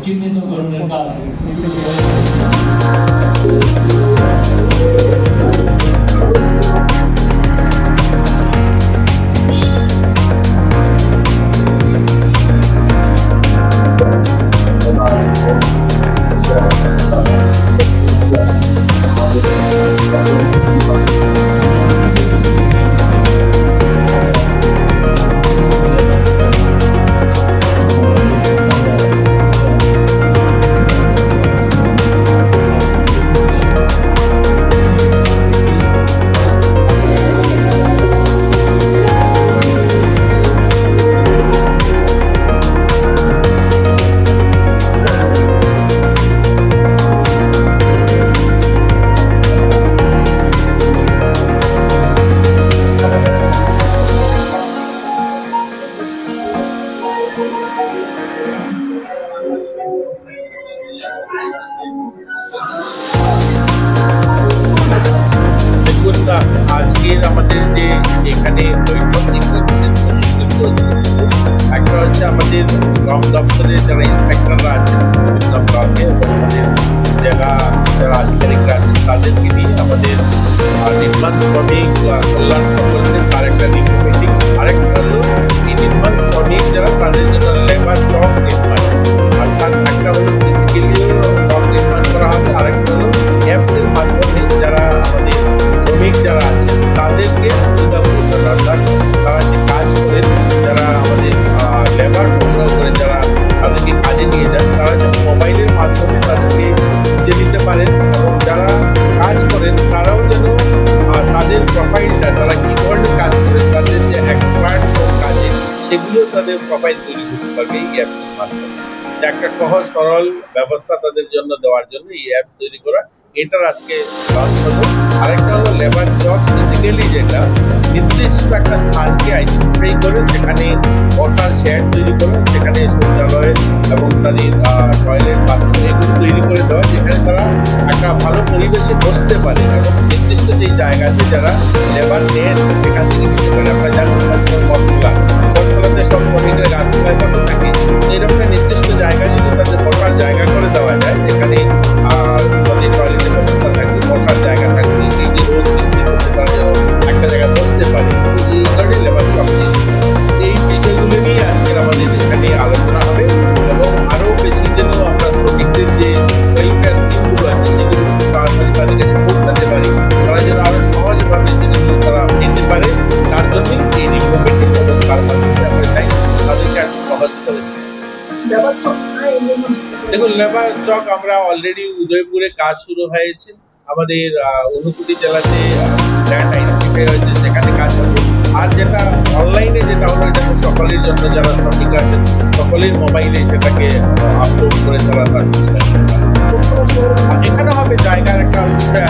চিহ্নিতকরণের কাজ। দেখুন, আজকের আমাদের যে এখানে একটা হচ্ছে আমাদের শ্রম দপ্তরের যারা ইন্সপেক্টররা আছেন বিভিন্ন ব্লকে এবং আমাদের যারা আধিকারিকরা আছেন তাদেরকে নিয়ে আমাদের নির্মাণ শ্রমিক কল্যাণ প্রকল্পের তার একটা রিভিউ মিটিং। আরেকটা হলো এই নির্মাণ শ্রমিক যারা তাদের জন্য লেবার জব নির্মাণ, অর্থাৎ একটা হলো ফিজিক্যালিও জব নির্মাণ করা হবে, আরেকটা হলো অ্যাপসের মাধ্যমে যারা আমাদের শ্রমিক যারা আছেন তাদেরকে সুবিধা পৌঁছানো, অর্থাৎ তারা যে কাজ করেন, যারা আমাদের লেবার সংগ্রহ করে যারা তাদেরকে কাজে নিয়ে যান, তারা যেন মোবাইলের মাধ্যমে তাদেরকে খুঁজে নিতে পারেন এবং যারা কাজ করেন তারাও যেন তাদের প্রোফাইলটা, তারা কী ধরনের কাজ করেন, তাদের যে এক্সপার্ট কাজে সেগুলো তাদের প্রোফাইল তৈরি করতে পারবে এই অ্যাপসের মাধ্যমে। একটা সহজ সরল ব্যবস্থা তাদের জন্য দেওয়ার জন্য এই অ্যাপ তৈরি করা, এটার আজকে লঞ্চ হলো। আরেকটা হলো লেবার জব ফিজিক্যালি, যেটা নির্দিষ্ট একটা স্থানকে আইডেন্টিফাই করে সেখানে বসার শেড তৈরি করে, সেখানে শৌচালয় এবং তাদের টয়লেট বাথরুম এগুলো তৈরি করে দেওয়া, যেখানে তারা একটা ভালো পরিবেশে বসতে পারে এবং নির্দিষ্ট সেই জায়গাতে যারা লেবার নেন সেখান থেকে নিতে পারে। আমরা জানি বটতলাতে সব শ্রমিকরা গাছতলায় বসে থাকে, এরকম নির্দিষ্ট জায়গায় যদি তাদের বসার জায়গা করে দেওয়া যায়, যেখানে তাদের টয়লেটের ব্যবস্থা থাকবে, বসার জায়গা থাকবে, এই যে রোদ বৃষ্টি করতে তারা যেন একটা জায়গায় বসতে পারে, এই ধরনের লেবার জব এই বিষয়গুলো নিয়ে আজকের আমাদের এখানে আলোচনা হবে এবং আরও বেশি যেন আমরা শ্রমিকদের যে ওয়েলফেয়ার স্কিমগুলো আছে সেগুলো তাড়াতাড়ি তাদের কাছে পৌঁছাতে পারি, তারা যেন আরও সহজভাবে সেগুলো তারা পেতে পারে, তার জন্যই এই রিমুভমেন্ট এবং তার মাধ্যমে আমরা চাই তাদেরকে একটু সহজ করে দিই। দেখুন, লেবার চক আমরা অলরেডি উদয়পুরে কাজ শুরু হয়েছে, আমাদের ঊনকোটি জেলাতে ল্যান্ড আইডেন্টিফাই হয়েছে, সেখানে কাজ হবে। আর যেটা অনলাইনে যেটা হলো, এটা তো সকলের জন্য যারা শ্রমিক আছেন সকলের মোবাইলে সেটাকে আপলোড করে তারা তার এখানে হবে জায়গার একটা বিষয়